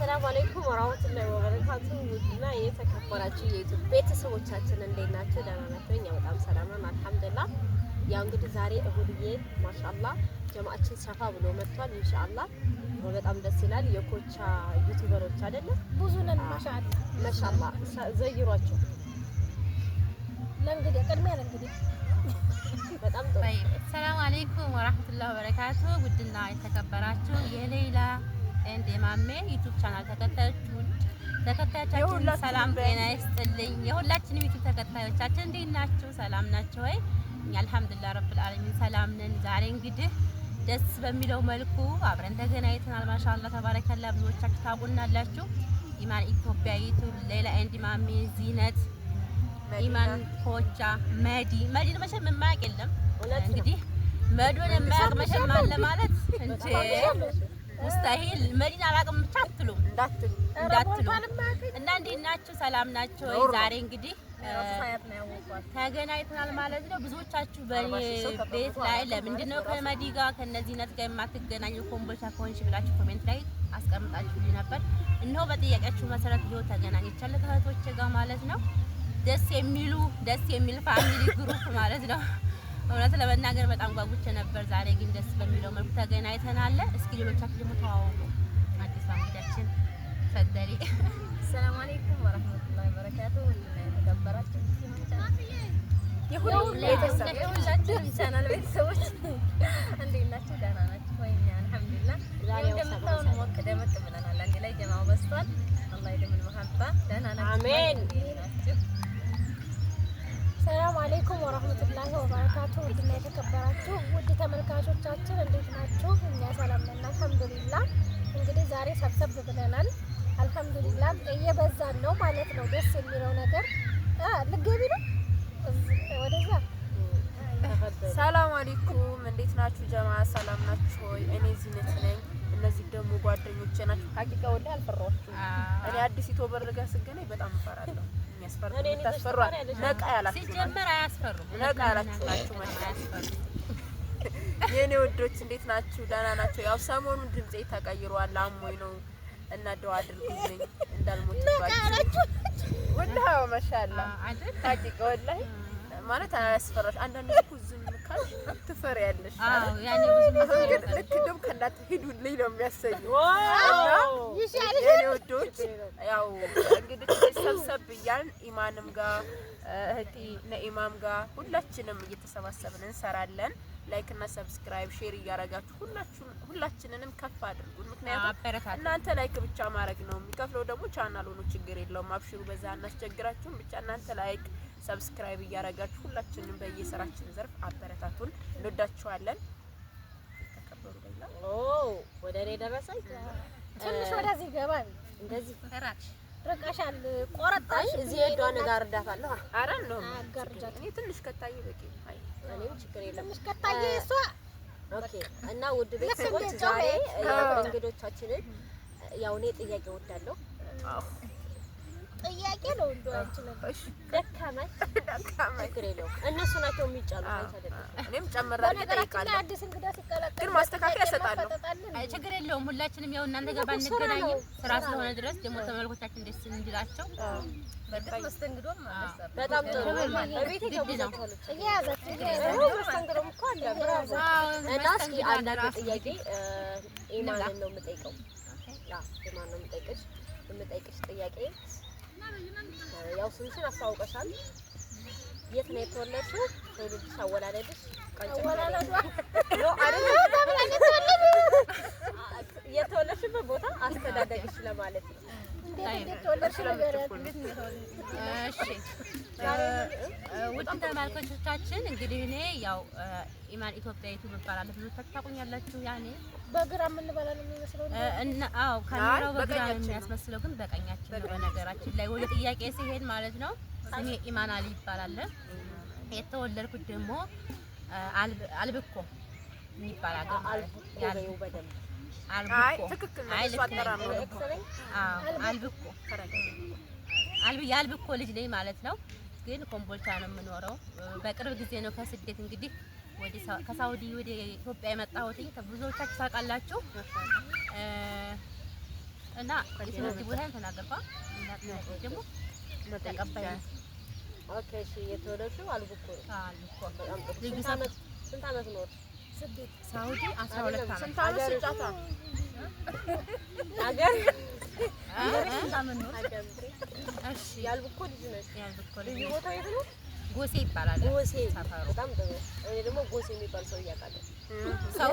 አሰላሙ አለይኩም ወራህመቱላሂ ወበረካቱ። ውድና የተከበራችሁ የዩቲዩብ ቤተሰቦቻችን እንዴት ናችሁ? ደህና ናችሁ? እኛ በጣም ሰላም ነን አልሐምዱሊላህ። ያው እንግዲህ ዛሬ እሁድዬ ማሻአላህ ጀማዓችን ሰፋ ብሎ መጥቷል። ኢንሻአላህ በጣም ደስ ይላል። የኮቻ ዩቲዩበሮች አይደለ ብዙ ነን ማሻአላህ ዘይሯቸው ለእንግዲህ ቅድሚያ ለእንግዲህ በጣም ጥሩ። ሰላም አለይኩም ወራህመቱላሂ ወበረካቱ። ውድና የተከበራችሁ የሌላ እንደ ማሜ ዩቲዩብ ቻናል ተከታዮቻችን ሰላም ጤና ይስጥልኝ። የሁላችንም ዩቲዩብ ተከታዮቻችን እንዴት ናችሁ? ሰላም ናችሁ ወይ? እኛ አልሐምዱሊላህ ረብል ዓለሚን ሰላም ነን። ዛሬ እንግዲህ ደስ በሚለው መልኩ አብረን ተገናኝተናል። ማሻአላህ ተባረከላ። ብዙዎቻችሁ ታውቁናላችሁ። ኢማን ኢትዮጵያ ዩቲዩብ ሌላ እንደ ማሜ ዚነት ኢማን ኮቻ መዲን መቼም የማያውቅ የለም። እንግዲህ መዶን የማያውቅ መቼም አለ ማለት እንጂ ሙስታሂል መዲና አላውቅም ብቻ አትሉም እንዳትሉ እና እንዴት ናችሁ? ሰላም ናችሁ ወይ? ዛሬ እንግዲህ ተገናኝተናል ማለት ነው። ብዙዎቻችሁ በኔ ቤት ላይ ለምንድን ነው ከመዲ ጋር ከነዚህ ነት ጋር የማትገናኙ ኮምቦልቻ ከሆንሽ ብላችሁ ኮሜንት ላይ አስቀምጣችሁልኝ ነበር። እነሆ በጥያቄያችሁ መሰረት ይኸው ተገናኝቻለሁ ከእህቶቼ ጋር ማለት ነው። ደስ የሚል ፋሚሊ ግሩፕ ማለት ነው። እውነት ለመናገር በጣም ጓጉቼ ነበር። ዛሬ ግን ደስ በሚለው መልኩ ተገናኝተናል። እስኪ ሌሎቻችሁ ደግሞ ተዋወቁ። አዲስ ፋሚሊያችን ፈደሪ ሰላም አለይኩም ወራህመቱላሂ ወበረካቱ። የተከበራችሁ የሁላችንም ቻናል ቤተሰቦች እንዴት ናችሁ? ደህና ናችሁ ወይ? እኛ አልሐምዱሊላህ እንደምታውቁ ሞቅ ደመቅ ብለናል። አንዴ ላይ ጀማው በስቷል። አላህ ይደምን መሐባ ደህና ናችሁ? አሜን። ሰላም አለይኩም ወራህመቱላሂ ወበረካቱ። ውድና የተከበራችሁ ውድ ተመልካቾቻችን እንዴት ናችሁ? እኛ ሰላም ነን አልሐምዱሊላህ። እንግዲህ ዛሬ ሰብሰብ ብለናል አልሐምዱሊላህ። እየበዛን ነው ማለት ነው። ደስ የሚለው ነገር ልትገቢ ነው ወደዛ። ሰላም አለይኩም እንዴት ናችሁ ጀማ? ሰላም ናችሁ ወይ? እኔ ዚነት ነኝ። እነዚህ ደግሞ ጓደኞቼ ናቸው። ሀቂቃ ወላሂ አልፈራሁም። እኔ አዲስ ዩቲዩበር ጋር ስገናኝ በጣም እፈራለሁ። ነቃ ያላችሁ ናችሁ የኔ ወዶች እንዴት ናችሁ? ደህና ናቸው። ያው ሰሞኑን ድምጼ ተቀይሯል። አሞኝ ነው እና ደው አድርጉልኝ እንዳልሞት ወላሂ ማሻአላህ ሀቂቃ ወላሂ ማለት አያስፈራሽ። አንዳንድ እኮ ዝም ካልሽ ትፈሪያለሽ። ያኔ ብዙ ልክ ደም ከእናንተ ሂዱልኝ ነው የሚያሰኘው። የኔ ወዶች ያው እንግዲህ ሰብሰብ እያልን ኢማንም ጋር እህቴ ነኢማም ጋር ሁላችንም እየተሰባሰብን እንሰራለን። ላይክ እና ሰብስክራይብ ሼር እያደረጋችሁ ሁላችንንም ከፍ አድርጉን። ምክንያቱም እናንተ ላይክ ብቻ ማድረግ ነው የሚከፍለው። ደግሞ ቻናሉ ነው ችግር የለውም። አብሽሩ፣ በዛ እናስቸግራችሁም። ብቻ እናንተ ላይክ ሰብስክራይብ እያደረጋችሁ ሁላችንም በየስራችን ዘርፍ አበረታቱን። እንወዳችኋለን። ተከበሩ። ወደ እኔ ደረሰኝ። ትንሽ ወደዚህ ገባ እንደዚህ ርቀሻል። ቆረጣሽ እዚህ ሄዷን ጋር እርዳታለሁ። አረ ነው አጋርጃት። እኔ ትንሽ ከታየ በቂ ነው። አይ እኔም ችግር የለም። ትንሽ ከታየ እሷ ኦኬ። እና ውድ ቤተሰቦች ዛሬ እንግዶቻችንን ያው እኔ ጥያቄ ወዳለሁ። ጥያቄ ነው እንደዋችሁ ነበር። ደካማች ችግር የለውም። እነሱ ናቸው የሚጫሉት አይደለም። እኔም ጨምራለሁ እጠይቃለሁ። አዲስ እንግዳ ሲቀላቀል ግን ማስተካከያ እሰጣለሁ። አይ ችግር የለውም። ሁላችንም ያው እናንተ ጋር ባንገናኝም ስራ ስለሆነ ድረስ ደግሞ ተመልኮቻችን ደስ እንዲላቸው በጣም መስተንግዶም ማለት ነው። በጣም ጥሩ በቤት ይገቡታል። እያያዛችሁ መስተንግዶም እኮ አለ። ብራቮ። እና እስኪ አንዳንድ ጥያቄ ኢማንን ነው የምጠይቀው። ኢማን ነው የምጠይቅሽ ጥያቄ ያው ስንሽን አስተዋውቀሻል። የት ነው የተወለድሽው? ትውልድሽ፣ አወላለድሽ የተወለድሽበት ቦታ አስተዳደግሽ ለማለት ነው። ውድ ተመልካቾቻችን እንግዲህ እኔ ያው ኢማን ኢትዮጵያ ዩቲዩብ እባላለሁ። ብዙዎቻችሁ ታውቁኛላችሁ። ያኔ በግራ የምንበላ ነው የሚመስለው እና አዎ ካሜራው በግራ ነው የሚያስመስለው፣ ግን በቀኛችን ነው። በነገራችን ላይ ወደ ጥያቄ ሲሄድ ማለት ነው ስሜ ኢማን አሊ ይባላል። የተወለድኩት ደግሞ አልብኮ የሚባል ሀገር ማለት ነው። የአልብኮ ልጅ ነኝ ማለት ነው። ግን ኮምቦልቻ ነው የምኖረው። በቅርብ ጊዜ ነው ከስደት እንግዲህ ከሳውዲ ወደ ኢትዮጵያ የመጣሁት። ብዙዎቻችሁ ታውቃላችሁ። እና ስለዚህ ቦታ ተናገርኳ ደግሞ ተቀባይ ኦኬ እሺ የተወለድሽው አልቡኮ አልቡኮ በጣም ጥሩ ልዩ ስንት ዓመት ኖር ሳውዲ 12 ዓመት ስንት ዓመት ስጫታ አገር ስንት ዓመት ኖር እሺ ያልቡኮ ልጅ ነሽ ያልቡኮ ልዩ ቦታ የት ነው ጎሴ ይባላል ጎሴ ሰፈሩ በጣም ጥሩ እኔ ደግሞ ጎሴ የሚባል ሰው ያውቃለሁ ሰው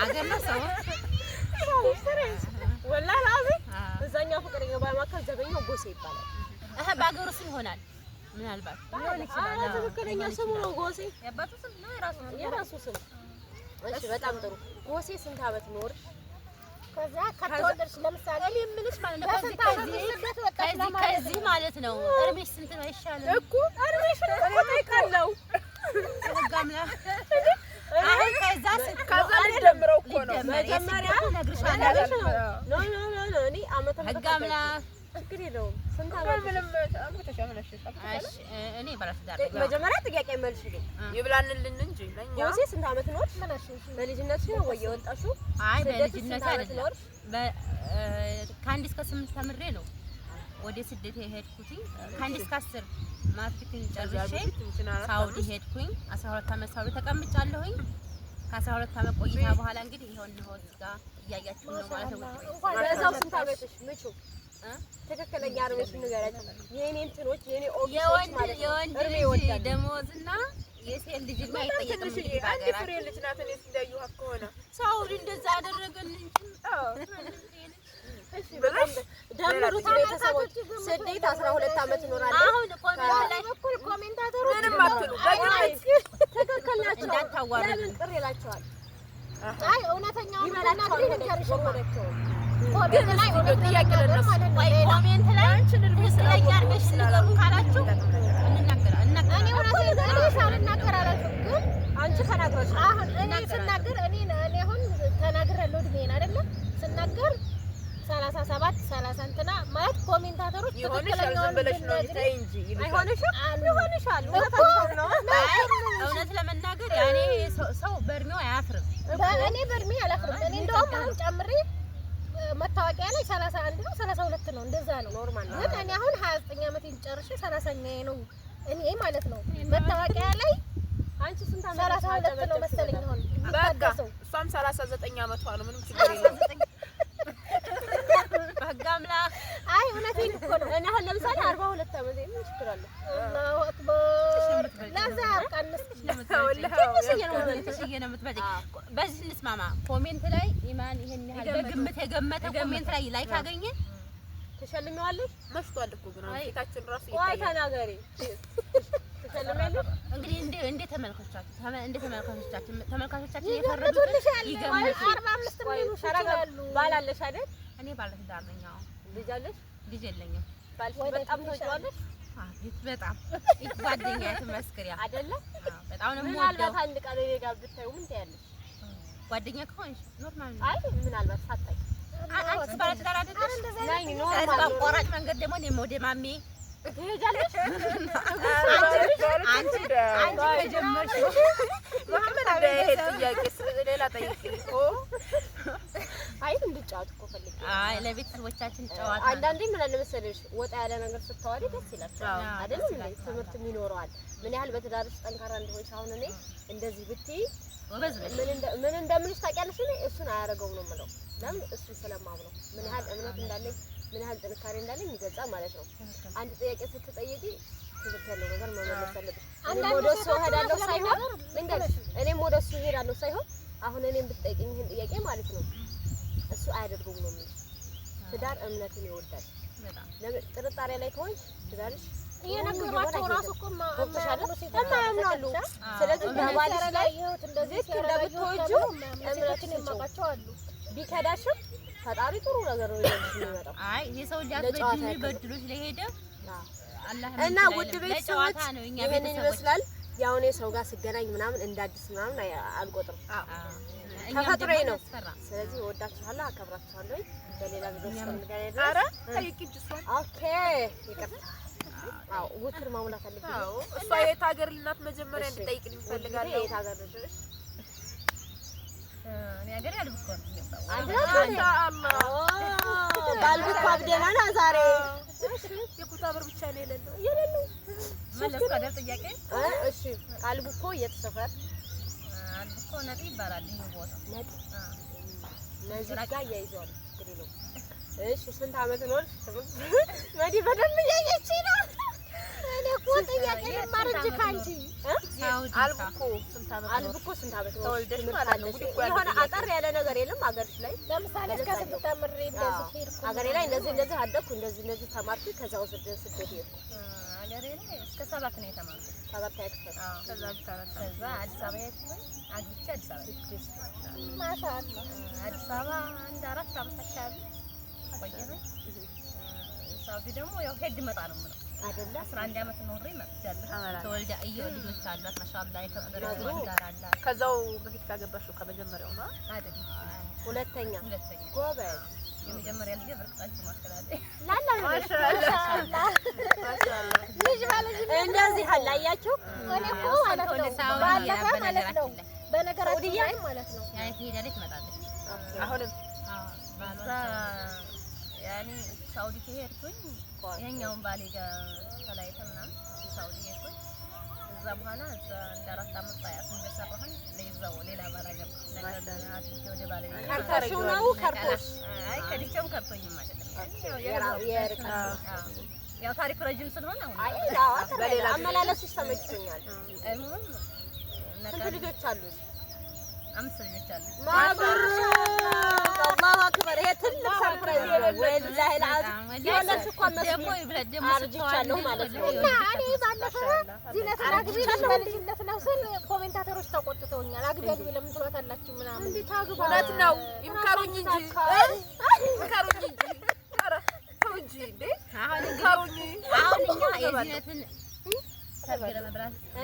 አገር ነው ሰው ወላሂ ላዚ እዛኛው ፍቅረኛ ባማከል ዘበኛው ጎሴ ይባላል በአገሩ ስም ይሆናል ምናልባት ሊሆን ይችላል ትክክለኛ ስሙ ነው ጎሴ ያባቱ ስም ነው የራሱ ስም እሺ በጣም ጥሩ ጎሴ ስንት ዓመት ኖር ከዛ ከተወለድሽ ለምሳሌ የምልሽ ማለት ነው ከዚህ ማለት ነው እርሜሽ ስንት ነው ይሻላል እኮ እርሜሽ እኮ ጠይቃለሁ ተጋምላ አሁን ከዛ ደምረው እኮ ነው መጀመሪያ ነግርሻለሁ ኖ እኔ ዓመተ ተጋምላ ችግር የለውም ስንት ዓመት ምንም ተመለሽ እኔ ባለትዳር መጀመሪያ ጥያቄ መልሽልኝ ይብላንልን እንጂ ለኛ ጎሴ ስንት ዓመት ኖር በልጅነትሽ ነው ወይ የወጣሽው አይ በልጅነት አይደለም ከአንድ እስከ 8 ተምሬ ነው ወደ ስደት የሄድኩትኝ ከአንድ እስከ 10 ማትሪክን ጨርሼ ሳውዲ ሄድኩኝ 12 ዓመት ሳውዲ ተቀምጫለሁኝ ከ12 ዓመት ቆይታ በኋላ እንግዲህ ይሄን ነው እዚህ ጋር እያያችሁ ነው ማለት ነው በዛው ስንት ዓመትሽ ምቹ ትክክለኛ አርሜሽ ንገራችሁ የኔ እንትኖች የኔ ኦፊሶች ማለት የወንድ ልጅ ደሞዝና የሴት ልጅ ነው አይጠየቅም እንግዲህ አንድ ፍሬ ልጅ ናት እኔ እንዳየኋት ከሆነ ሳውዲ እንደዛ አደረገን እንጂ እሺ በጣም ደምሩት ቤተሰቦች ስደት 12 ዓመት እኖራለሁ አሁን ኮሜንታተሮች ምንም አትሉ ትክክል ናቸው እንዳታዋሩ ለምን ቅር ይላቸዋል አይ እውነተኛውን ተናግሪ ንገርሽ ግን ላይ ጥያቄ ለነሱ ኮሜንት ላይ ስለኛ አርገሽ ንገሩ ካላችሁ እንናገራለን እኔ እውነቴን ሳልናገር አላልኩም ግን አንቺ ተናግረሽ አሁን እኔ ስናገር እኔ አሁን ተናግሬያለሁ እድሜን አይደለ ስናገር 37 30 እንትና ማለት ኮሜንታተሮች ትክክለኛውን ብለሽ ነው እንታይ እንጂ ይሆንሻል እውነት ለመናገር ያኔ ሰው በእድሜው አያፍርም እኔ በእድሜ አላፍርም እኔ እንደውም አሁን ጨምሬ መታወቂያ ላይ 31 ነው 32 ነው እንደዛ ነው ኖርማል ነው ግን እኔ አሁን 29 ዓመቴን ጨርሼ 30ኛዬ ነው እኔ ማለት ነው መታወቂያ ላይ አንቺ ስንት ዓመት 32 ነው መሰለኝ አሁን በቃ እሷም 39 ዓመቷ ነው ምንም ችግር የለም በጋምላ አይ እውነቴን እኮ ነው እኔ አሁን ለምሳሌ 42 ዓመት ምን ችግር አለ አላሁ አክበር ለዛ ቀንስ በዚህ እንስማማ ኮሜንት ላይ ኢማን ይሄን ያህል በግምት የገመተ ኮሜንት ላይ ላይክ አገኘ ተሸልሚዋለሽ መሽቷል እኮ ግን ፊታችን ራሱ ወይ ተናገሪ ተሸልሚያለሽ እንግዲህ እንደ ተመልካቾቻችን የፈረዱት ይገምቱ 45 ሚሊዮን ይችላሉ ባላለሽ አይደል እኔ ባለትዳር ነኝ አዎ ልጅ አለሽ ልጅ የለኝም ባልሽ በጣም ተወጪዋለሽ አቤት በጣም ጓደኛዬ ትመስክሪያ አይደለ በጣም ነው ምናልባት አንድ ቀን እኔ ጋር ብታዩ ምን ትያለሽ ጓደኛ ከሆንሽ ኖርማል ነው አይ ምናልባት ሳታይ አንቺ ባለትዳር አይደለሽ ናይ ኖርማል አቋራጭ መንገድ ደግሞ እኔም ወደ ማሜ ትሄጃለሽ አንቺ ከጀመርሽ መሐመድ ይሄ ጥያቄ ሌላ ጠይቅኝ እኮ አይ እንድጫወት እኮ ፈልጌ አይ ለቤተሰቦቻችን ጨዋታ አንዳንዴ ምን አለ መሰለሽ ወጣ ያለ ነገር ስታወሪ ደስ ይላችኋል አይደል እንዴ ትምህርትም ይኖረዋል ምን ያህል በትዳርሽ ጠንካራ እንደሆንሽ አሁን እኔ እንደዚህ ብትይ ምን እንደምልሽ ታውቂያለሽ እኔ እሱን አያረገው ነው የምለው ለምን እሱ ስለማምነው ምን ያህል እምነት እንዳለኝ ምን ያህል ጥንካሬ እንዳለኝ ይገልጻል ማለት ነው አንድ ጥያቄ ስትጠይቂ ትምህርት ያለው ነገር መመለስ አለብሽ እኔም ወደ እሱ እሄዳለሁ ሳይሆን ልንገርሽ እኔም ወደ እሱ እሄዳለሁ ሳይሆን አሁን እኔም ብትጠይቂኝ ይሄን ጥያቄ ማለት ነው እሱ አያደርገውም ነው የምልሽ ትዳር እምነትን ይወዳል ለምን ጥርጣሬ ላይ ከሆንሽ ትዳርሽ እየነገሯቸው ራሱ እኮ ያምናሉ ስለዚህ በባልሽ ላይ እንደዚህ እንደምትወጂው እምነትን የማውቃቸው አሉ ቢከዳሽም ፈጣሪ ጥሩ ነገር ነው የሚመጣው አይ የሰው ልጅ በድሎች ለሄደ አላህ እና ውድ ቤተሰቦች ይሄንን ይመስላል ያው እኔ ሰው ጋር ስገናኝ ምናምን እንዳዲስ ምናምን አልቆጥርም ተፈጥሮዬ ነው ስለዚህ ወዳችኋለሁ አከብራችኋለሁ በሌላ ቪዲዮ እስከምንገናኝ ድረስ ኧረ ጠይቂኝ እሷን ኦኬ ይቅርታ አዎ ውትር ማሙላት አለብኝ አዎ እሷ የት ሀገር ልናት መጀመሪያ እንድጠይቅልኝ እፈልጋለሁ የት ሀገር ነሽ እኔ ሀገር ያልኩት አንተ ቃልቡ እኮ አብደናል ዛሬ። የኩታበር ብቻ ነው የሌለው መለስ ካደር ጥያቄ እሺ ቃልቡ እኮ የተሰፈር ቃልቡ እኮ ነጥ ይባላል ይሄ ቦታ ነጥ ለዚህ ጋር ያይዟል ግሪሎ እሺ ስንት አመት ኖርሽ ወዲ በደም ያየች ነው እኔ እኮ ጥያቄ ማርጅ ካንቺ አልብኮ ስንት አመት ተወልደሽ ማለት ነው የሆነ አጠር ያለ ነገር የለም አገርሽ ላይ ለምሳሌ እስከ ስንት ተምሬ እንደዚህ ሄድኩ አገሬ ላይ እንደዚህ አደኩ እንደዚህ ተማርኩ ከዛው ስደት ሄድኩ አገሬ ላይ እስከ 7 ነው የተማርኩት 7 ያክፈል ከዛ አዲስ አበባ ሄድኩኝ አግብቼ አዲስ አበባ ማሻአላ አዲስ አበባ አንድ 4 አመት አካባቢ ቆየሁኝ ሳውዲ ደግሞ ያው ሄድ መጣ ነው ማለት አይደለ 11 አመት ኖሬ መጥቻለሁ ተወልዳ እየው ልጆች አሏት ማሻአላ የከበረ ወንዳር አላት ከዛው በፊት ካገባሽው ከመጀመሪያው ነው አይደል ሁለተኛ ጎበዝ የመጀመሪያ ልጅ ብርቅጣችሁ ማከላለ ላላ ማሻአላ ልጅ ማለት እንደዚህ አላያችሁ እኔ እኮ ማለት ነው ባለፈ ማለት ነው በነገራችን ላይ ማለት ነው ያ ሄዳለች ትመጣለች አሁንም ባሏ ያኔ ሳውዲ ከሄድኩኝ ይሄኛውን ባሌ ጋር ተላይተን ምናምን ሳውዲ ሄድኩኝ እዛ በኋላ እዛ እንደ 4 አመት ሳያት እንደሰራሁኝ ለይዛው ሌላ ባላ ገባ ለከደና ወደ ባሌ ከርቶሽ ነው ከርቶሽ አይ ከዲቸም ከርቶኝም አይደለም ያው ታሪክ ረጅም ስለሆነ አይ በሌላ አመላለስሽ ተመችቶኛል ስንት ልጆች አሉሽ 5 ልጆች አሉ አላሁ አክበር ይሄ ትልቅ ሰርፕራይዝ ነው ወላሂ العظيم ያለሽ እኮ መስሎ ደግሞ አርጅቻለሁ ማለት ነው እና እኔ ባለፈው ዚነት አግቢ በልጅነት ነው ስል ኮሜንታተሮች ተቆጥተውኛል አግቢ ለምን ትሏታላችሁ ምናምን እንዴ ታግባ እውነት ነው ይምከሩኝ እንጂ ኧረ ተው እንጂ እንዴ ይምከሩኝ አሁን እኛ የዚነትን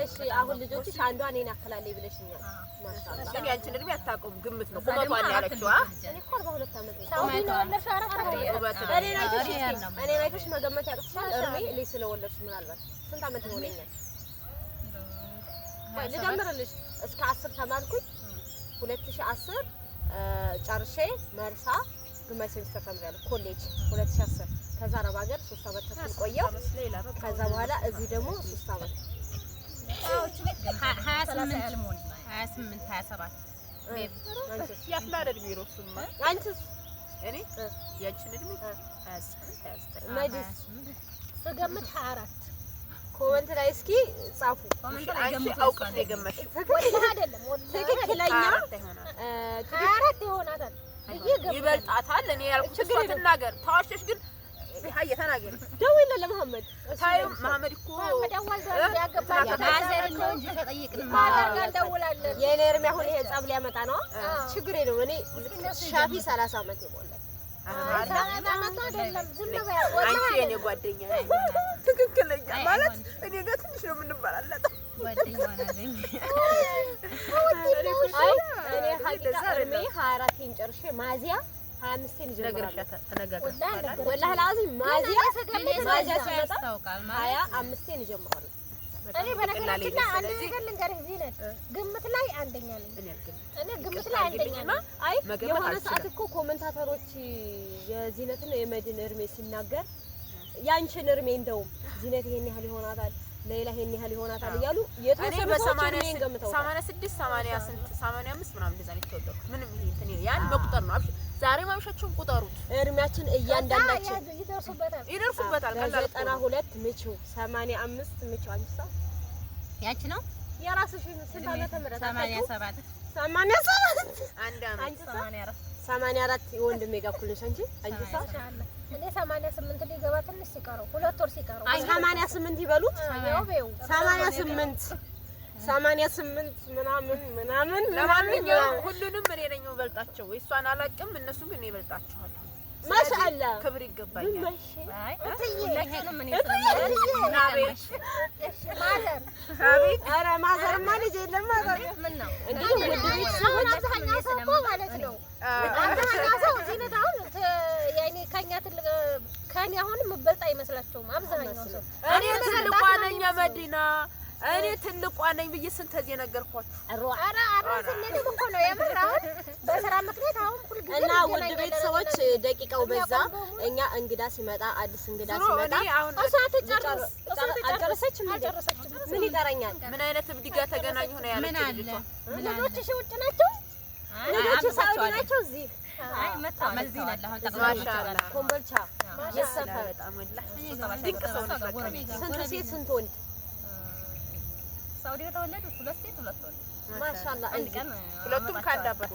እሺ አሁን ልጆችሽ አንዷ እኔን አከላለኝ ብለሽኛል ማሻአላ ግን ያንቺን እድሜ አታውቁም ግምት ነው ቁመቷን ያለችው እኔ እኮ 42 አመት ነው ሳውዲ ነው ያለሽ አራት እኔ አይተሽ መገመት ያቅትሻል እርሜ እኔ ስለወለድሽ ምናልባት ስንት አመት ይሆነኛል ልደምርልሽ እስከ 10 ተማርኩኝ 2010 ጨርሼ መልሳ ግማሽ ሴሚስተር ተምሬያለሁ ኮሌጅ 2010 ከዛ አረብ ሀገር 3 አመት ተኩል ቆየሁ ከዛ በኋላ እዚህ ደግሞ 3 አመት 28 ያፍላል እድሜ እሱማ አንቺስ እኔ ያንቺን እድሜ 28 መዲስ ስገምት 24 ኮሜንት ላይ እስኪ ጻፉ አንቺ አውቀሽ ነው የገመሽው ወላሂ አይደለም ትክክለኛ 24 ይሆናታል ይበልጣታል እኔ ያልኩት እሷ ትናገር ተዋሸሽ ግን ሀየ ተናገር ደውል ለመሐመድ ታዩ መሐመድ እኮ ደውል ያገባኝ ማዘር ነው እንጂ ተጠይቅን ማዘር ጋር ደውላለን የኔ እርሜ አሁን ይሄ ጻብ ሊያመጣ ነው ችግር የለውም እኔ ሻፊ 30 አመት ይሞላል አንቺ የኔ ጓደኛ ትክክለኛ ማለት እኔ ጋር ትንሽ ነው የምንበላለጠው ጓደኛ ነኝ አይ እኔ ሀቂቃ እርሜ 24 ጨርሼ ማዚያ 25 ይጀምራል ወላሂ العظيم ማዚያ ያስታውቃል 25 ይጀምራል እኔ በነገራችን ላይ አንድ ነገር ልንገርህ ዚነት ግምት ላይ አንደኛ ነኝ እኔ ግምት ላይ አንደኛ ነኝ አይ የሆነ ሰዓት እኮ ኮሜንታተሮች የዚነትን የመድን እርሜ ሲናገር ያንቺን እርሜ እንደውም ዚነት ይሄን ያህል ይሆናታል ሌላ ይሄን ያህል ይሆናታል እያሉ የተወሰነ በ86 80 ስንት 85 ምናምን እንደዛ ነው የተወለድኩት ምንም ይሄ እንትን ያን መቁጠር ነው ዛሬ ማምሻችሁን ቁጠሩት እርሜያችን እያንዳንዳችን ይደርሱበታል ቀላል 92 ምቹ 85 ምቹ አንቺ ያቺ ነው የራስሽ ስንት ዓመተ ምህረት 87 አንድ አመት 84 የወንድሜ ጋር እኩል ነሽ አንቺ ሰው እኔ 88 ሊገባ ትንሽ ሲቀረው 2 ወር ሲቀረው 88 ይበሉት 88 ምናምን ለማንኛውም ሁሉንም እኔ ነኝ የምበልጣቸው እሷን አላውቅም እነሱ ግን ይበልጣቸዋል ማሻአላ ክብር ይገባኛል አይ ሁለቱንም ምን ኧረ ማዘርማ ልጅ የለም ማዘር ምን ነው እንግዲህ ውድ ቤተሰቦች አብዛኛው ሰው እኮ ማለት ነው አብዛኛው ሰው ዚነት አሁን ያኔ ከኛ ትልቅ ከኔ አሁን የምበልጥ አይመስላቸውም አብዛኛው ሰው እኔ ትልቋ ነኝ መዲና እኔ ትልቋ ነኝ ብዬ ስንት ጊዜ ነገርኳችሁ። ኧረ ስንሄድም እኮ ነው የምር አሁን በስራ ምክንያት አሁን ሁልጊዜ እና ውድ ቤተሰቦች ደቂቃው በዛ። እኛ እንግዳ ሲመጣ አዲስ እንግዳ ሲመጣ አልጨረሰችም። ምን ይቀረኛል? ምን አይነት እብድ ጋር ተገናኙ ነው ያለችው ልጅቷ። ልጆችሽ ውጭ ናቸው? ልጆች ሳውዲ ናቸው እዚህ ማሻአላ ኮምቦልቻ የሰፈር በጣም ወላሂ ድንቅ ሰው ነው። ስንት ሴት ስንት ወንድ? ሳውዲ የተወለዱት 2 ሴት 2 ወንድ ማሻአላ ሁለቱም ካንድ አባት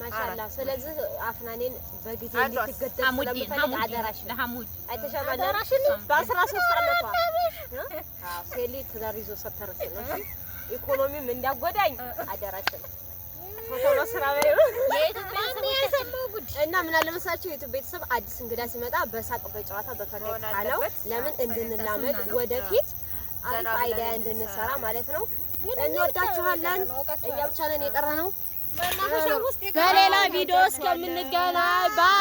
ማሻአላ። ስለዚህ አፍናኔን በጊዜ እንድትገደል ስለምፈልግ አደራሽ ለሐሙድ አይተሻል አደራሽን በ13 ዓመቷ ሴሊ ትዳር ይዞ ሰተረስ ነው ኢኮኖሚም እንዳጎዳኝ አደራሽን ፎቶሎ ስራ በይው እና ምን አለ መሰላችሁ የዩቲዩብ ቤተሰብ አዲስ እንግዳ ሲመጣ በሳቅ በጨዋታ በፈገግታ ነው። ለምን እንድንላመድ ወደፊት አሪፍ አይዲያ እንድንሰራ ማለት ነው። እንወዳችኋለን። እኛ ብቻ ነን የቀረነው። በሌላ ቪዲዮ እስከምንገናኝ ባይ